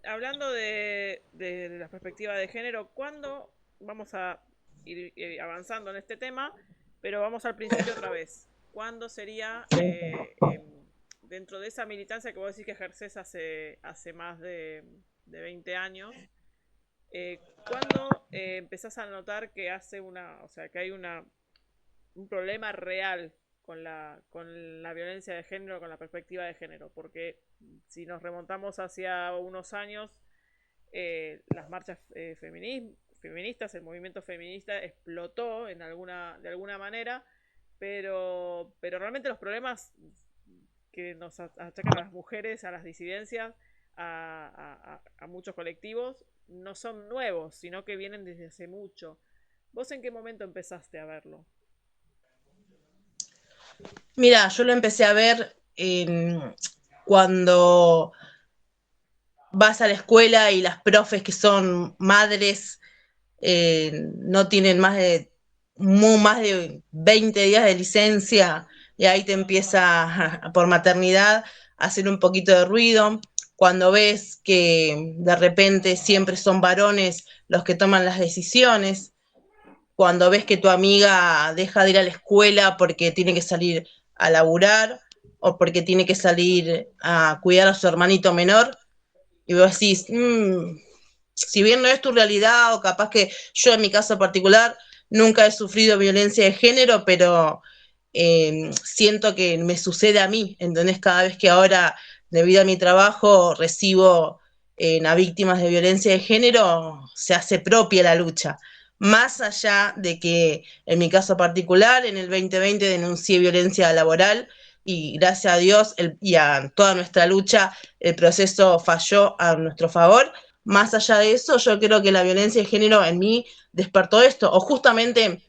Hablando de la perspectiva de género, ¿cuándo vamos a ir avanzando en este tema? Pero vamos al principio otra vez. ¿Cuándo sería, dentro de esa militancia que vos decís que ejercés hace más de 20 años, cuándo empezás a notar que o sea, que hay un problema real con la violencia de género, con la perspectiva de género? Porque si nos remontamos hacia unos años, las marchas feministas, el movimiento feminista explotó de alguna manera, pero realmente los problemas que nos achacan a las mujeres, a las disidencias, a muchos colectivos, no son nuevos, sino que vienen desde hace mucho. ¿Vos en qué momento empezaste a verlo? Mira, yo lo empecé a ver cuando vas a la escuela y las profes que son madres no tienen más de 20 días de licencia y ahí te empieza por maternidad a hacer un poquito de ruido. Cuando ves que de repente siempre son varones los que toman las decisiones, cuando ves que tu amiga deja de ir a la escuela porque tiene que salir a laburar o porque tiene que salir a cuidar a su hermanito menor, y vos decís, si bien no es tu realidad, o capaz que yo en mi caso particular nunca he sufrido violencia de género, pero siento que me sucede a mí, ¿entendés? Cada vez que ahora, debido a mi trabajo, recibo a víctimas de violencia de género, se hace propia la lucha. Más allá de que en mi caso particular, en el 2020 denuncié violencia laboral y gracias a Dios y a toda nuestra lucha, el proceso falló a nuestro favor. Más allá de eso, yo creo que la violencia de género en mí despertó esto, o justamente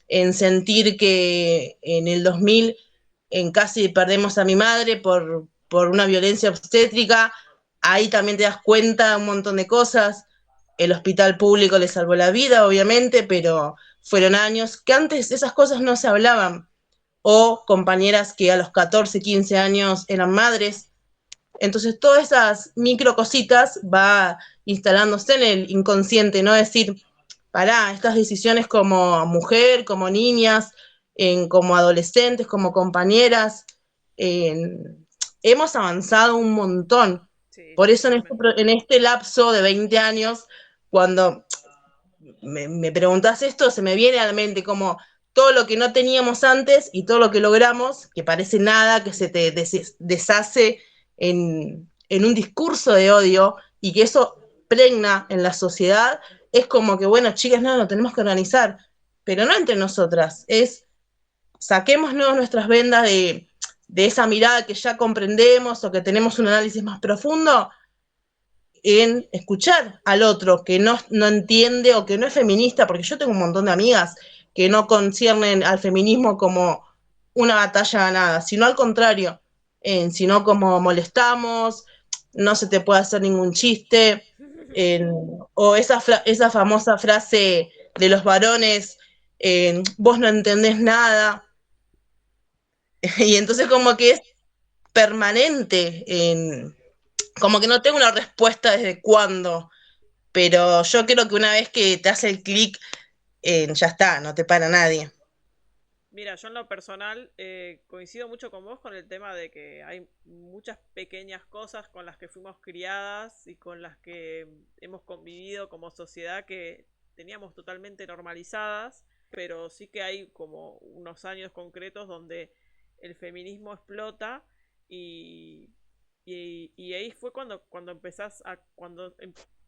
en sentir que en el 2000 casi perdemos a mi madre por una violencia obstétrica. Ahí también te das cuenta un montón de cosas. El hospital público le salvó la vida, obviamente, pero fueron años que antes esas cosas no se hablaban. O compañeras que a los 14, 15 años eran madres. Entonces, todas esas micro cositas va instalándose en el inconsciente, ¿no? Decir, pará, estas decisiones como mujer, como niñas, como adolescentes, como compañeras, hemos avanzado un montón. Sí, Por sí, eso totalmente. en este lapso de 20 años, cuando me preguntas esto, se me viene a la mente como todo lo que no teníamos antes y todo lo que logramos, que parece nada, que se te deshace en un discurso de odio y que eso pregna en la sociedad, es como que, bueno, chicas, no, lo tenemos que organizar, pero no entre nosotras, es saquémonos nuestras vendas de esa mirada que ya comprendemos o que tenemos un análisis más profundo en escuchar al otro que no entiende o que no es feminista, porque yo tengo un montón de amigas que no conciernen al feminismo como una batalla ganada, sino al contrario, sino como molestamos, no se te puede hacer ningún chiste, en, o esa famosa frase de los varones, vos no entendés nada, y entonces como que es permanente, como que no tengo una respuesta desde cuándo, pero yo creo que una vez que te hace el clic, ya está, no te para nadie. Mira, yo en lo personal coincido mucho con vos con el tema de que hay muchas pequeñas cosas con las que fuimos criadas y con las que hemos convivido como sociedad que teníamos totalmente normalizadas, pero sí que hay como unos años concretos donde el feminismo explota y, y ahí fue cuando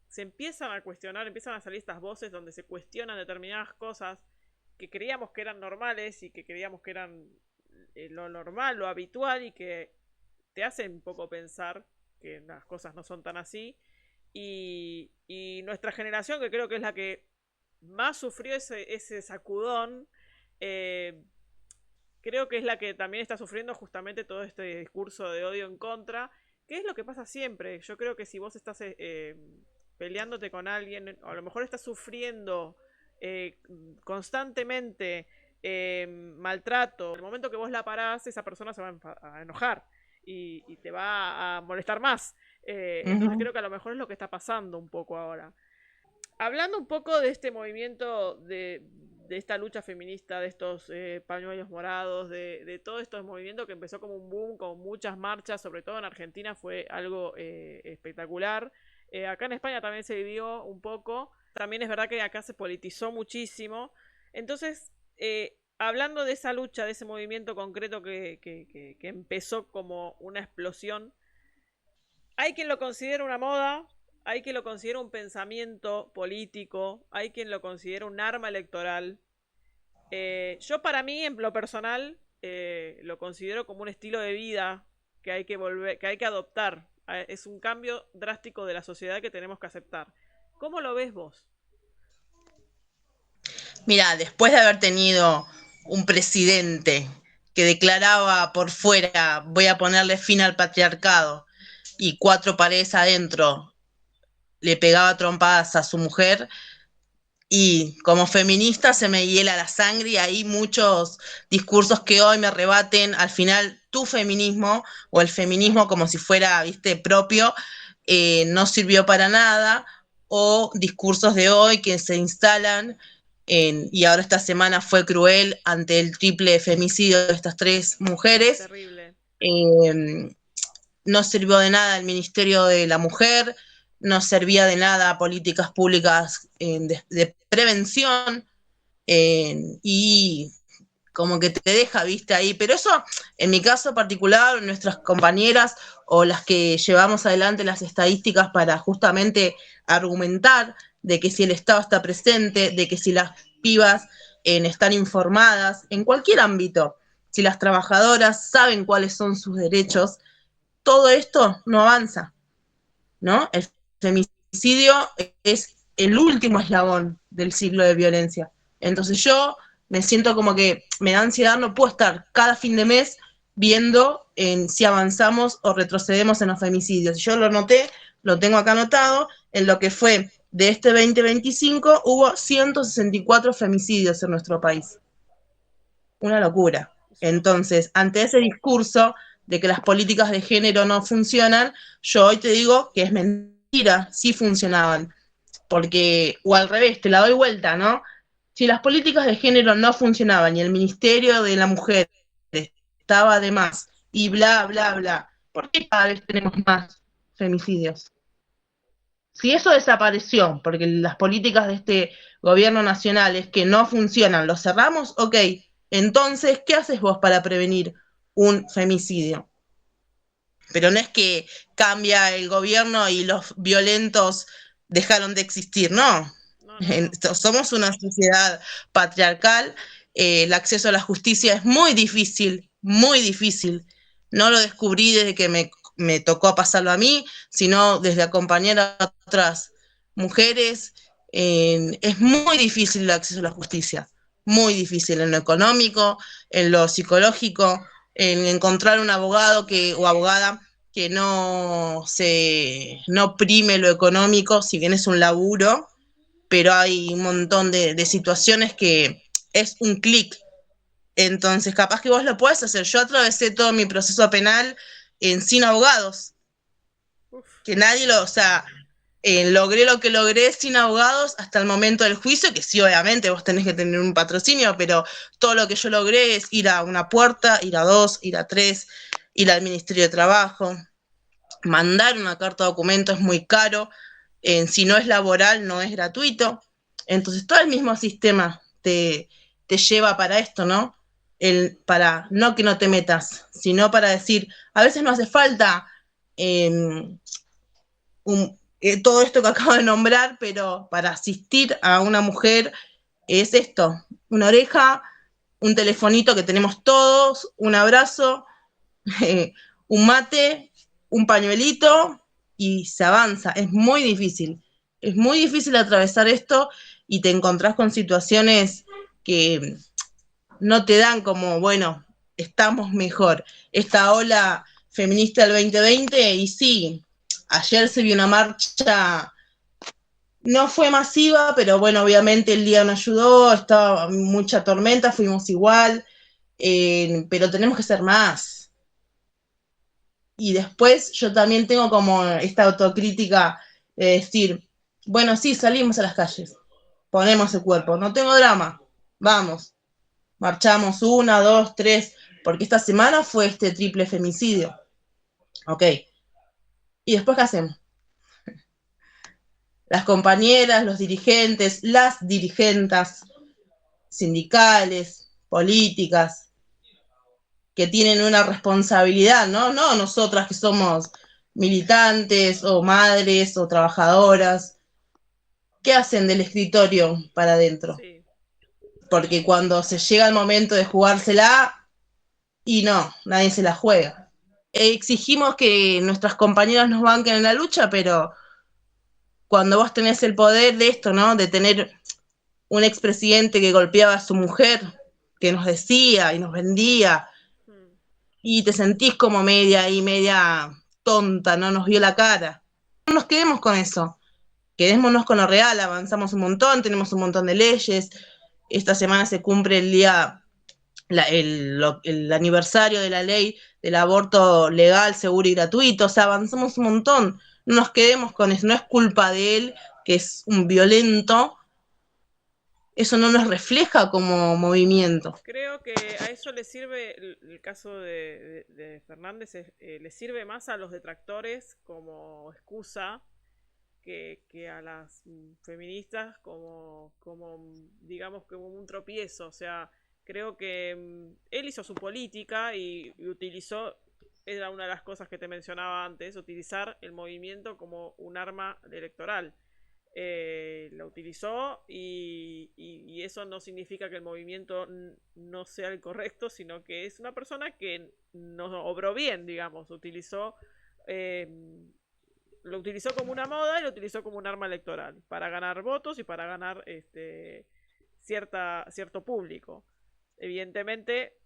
se empiezan a cuestionar, empiezan a salir estas voces donde se cuestionan determinadas cosas que creíamos que eran normales y que creíamos que eran lo normal, lo habitual y que te hacen un poco pensar que las cosas no son tan así. Y nuestra generación, que creo que es la que más sufrió ese sacudón, eh, creo que es la que también está sufriendo justamente todo este discurso de odio en contra, que es lo que pasa siempre. Yo creo que si vos estás peleándote con alguien, o a lo mejor estás sufriendo eh, constantemente maltrato, en el momento que vos la parás, esa persona se va a enojar y te va a molestar más. Entonces Ujú. creo que a lo mejor es lo que está pasando un poco ahora. Hablando un poco de este movimiento, de esta lucha feminista, de estos pañuelos morados, de todos estos movimientos que empezó como un boom, con muchas marchas, sobre todo en Argentina fue algo espectacular. Acá en España también se vivió un poco. También es verdad que acá se politizó muchísimo. Entonces, hablando de esa lucha, de ese movimiento concreto que empezó como una explosión, hay quien lo considera una moda, hay quien lo considera un pensamiento político, hay quien lo considera un arma electoral. Yo para mí, en lo personal, lo considero como un estilo de vida que hay que volver, que hay que adoptar. Es un cambio drástico de la sociedad que tenemos que aceptar. ¿Cómo lo ves vos? Mira, después de haber tenido un presidente que declaraba por fuera, voy a ponerle fin al patriarcado, y cuatro paredes adentro le pegaba trompadas a su mujer, y como feminista se me hiela la sangre, y hay muchos discursos que hoy me rebaten. Al final tu feminismo o el feminismo como si fuera, viste, propio, no sirvió para nada, o discursos de hoy que se instalan y ahora esta semana fue cruel ante el triple femicidio de estas tres mujeres. Terrible. eh, no sirvió de nada el Ministerio de la Mujer, no servía de nada políticas públicas de prevención, y como que te deja, viste, ahí. Pero eso, en mi caso particular, nuestras compañeras o las que llevamos adelante las estadísticas para justamente argumentar de que si el Estado está presente, de que si las pibas están informadas en cualquier ámbito, si las trabajadoras saben cuáles son sus derechos, todo esto no avanza, ¿no? El femicidio es el último eslabón del ciclo de violencia. Entonces yo me siento como que me da ansiedad, no puedo estar cada fin de mes viendo en si avanzamos o retrocedemos en los femicidios. Yo lo noté, lo tengo acá anotado, en lo que fue de este 2025 hubo 164 femicidios en nuestro país. Una locura. Es un montón. Entonces, ante ese discurso de que las políticas de género no funcionan, yo hoy te digo que es mentira, sí funcionaban. Porque, o al revés, te la doy vuelta, ¿no? Si las políticas de género no funcionaban y el Ministerio de la Mujer estaba de más y bla, bla, bla, ¿por qué cada vez tenemos más femicidios? Si eso desapareció, porque las políticas de este gobierno nacional es que no funcionan, lo cerramos, ok. Entonces, ¿qué haces vos para prevenir un femicidio? Pero no es que cambia el gobierno y los violentos dejaron de existir, no. No, no, no. Somos una sociedad patriarcal, el acceso a la justicia es muy difícil, muy difícil. No lo descubrí desde que me tocó pasarlo a mí, sino desde acompañar a otras mujeres. Es muy difícil el acceso a la justicia, muy difícil en lo económico, en lo psicológico, en encontrar un abogado o abogada que no prime lo económico, si bien es un laburo, pero hay un montón de situaciones que es un clic. Entonces, capaz que vos lo podés hacer. Yo atravesé todo mi proceso penal sin abogados, Uf. que nadie o sea, logré lo que logré sin abogados hasta el momento del juicio, que sí, obviamente vos tenés que tener un patrocinio, pero todo lo que yo logré es ir a una puerta, ir a dos, ir a tres, ir al Ministerio de Trabajo. Mandar una carta de documento es muy caro, si no es laboral no es gratuito. Entonces todo el mismo sistema te lleva para esto, ¿no? Para no que no te metas, sino para decir, a veces no hace falta eh, todo esto que acabo de nombrar, pero para asistir a una mujer es esto, una oreja, un telefonito que tenemos todos, un abrazo, un mate, un pañuelito y se avanza. Es muy difícil atravesar esto y te encontrás con situaciones que no te dan como, bueno, estamos mejor. Esta ola feminista del 2020 y sí, ayer se vio una marcha, no fue masiva, pero bueno, obviamente el día no ayudó, estaba mucha tormenta, fuimos igual, pero tenemos que ser más. y después yo también tengo como esta autocrítica de decir, bueno, sí, salimos a las calles, ponemos el cuerpo, no tengo drama, vamos, marchamos 1, 2, 3, porque esta semana fue este triple femicidio, ok, y después ¿qué hacemos? Las compañeras, los dirigentes, las dirigentas sindicales, políticas, que tienen una responsabilidad, ¿no? No nosotras que somos militantes o madres o trabajadoras. ¿Qué hacen del escritorio para adentro? Sí. Porque cuando se llega el momento de jugársela, y no, nadie se la juega. Exigimos que nuestras compañeras nos banquen en la lucha, pero cuando vos tenés el poder de esto, ¿no? De tener un expresidente que golpeaba a su mujer, que nos decía y nos vendía, Mm. y te sentís como media y media tonta, no nos vio la cara. No nos quedemos con eso, quedémonos con lo real, avanzamos un montón, tenemos un montón de leyes, esta semana se cumple el día, el aniversario de la ley del aborto legal, seguro y gratuito, o sea, avanzamos un montón, no nos quedemos con eso, no es culpa de él, que es un violento, eso no nos refleja como movimiento. Creo que a eso le sirve el caso de Fernández, le sirve más a los detractores como excusa que a las feministas como digamos, como un tropiezo. O sea, creo que él hizo su política y utilizó, era una de las cosas que te mencionaba antes, utilizar el movimiento como un arma electoral. Lo utilizó y eso no significa que el movimiento no sea el correcto, sino que es una persona que no obró bien, digamos, eh, lo utilizó como una moda y lo utilizó como un arma electoral para ganar votos y para ganar cierto público. Evidentemente,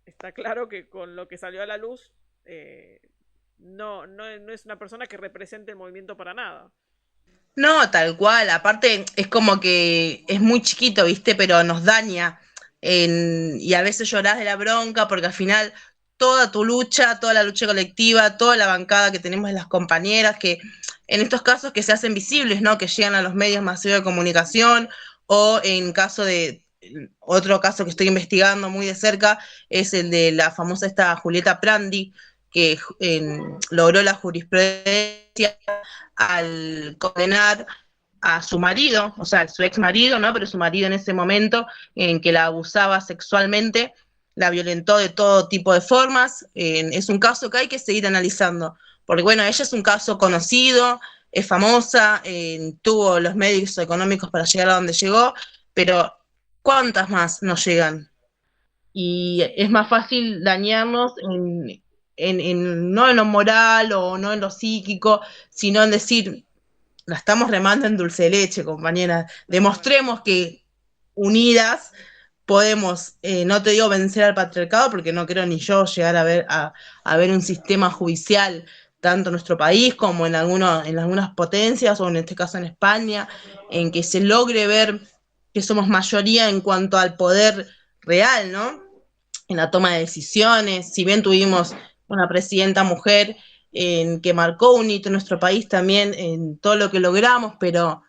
está claro que con lo que salió a la luz, no es una persona que represente el movimiento para nada. No, tal cual. Aparte, es como que es muy chiquito, ¿viste? Pero nos daña. Y a veces llorás de la bronca porque al final toda tu lucha, toda la lucha colectiva, toda la bancada que tenemos de las compañeras, que en estos casos que se hacen visibles, ¿no? Que llegan a los medios masivos de comunicación o en caso de otro caso que estoy investigando muy de cerca es el de la famosa esta Julieta Prandi que logró la jurisprudencia al condenar a su marido, o sea, su ex marido, ¿no? Pero su marido en ese momento en que la abusaba sexualmente, la violentó de todo tipo de formas. Es un caso que hay que seguir analizando, porque bueno, ella es un caso conocido, es famosa, tuvo los medios económicos para llegar a donde llegó, pero ¿cuántas más no llegan? Y es Sí, más fácil dañarnos no en lo moral o no en lo psíquico, sino en decir, la estamos remando en dulce de leche, compañeras. tal cual. Demostremos que unidas podemos, no te digo vencer al patriarcado, porque no creo ni yo llegar a ver un sistema judicial, tanto en nuestro país como en algunas potencias, o en este caso en España, en que se logre ver que somos mayoría en cuanto al poder real, ¿no? En la toma de decisiones, si bien tuvimos una presidenta mujer que marcó un hito en nuestro país también en todo lo que logramos, pero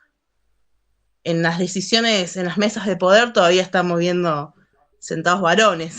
en las decisiones, en las mesas de poder todavía estamos viendo sentados varones.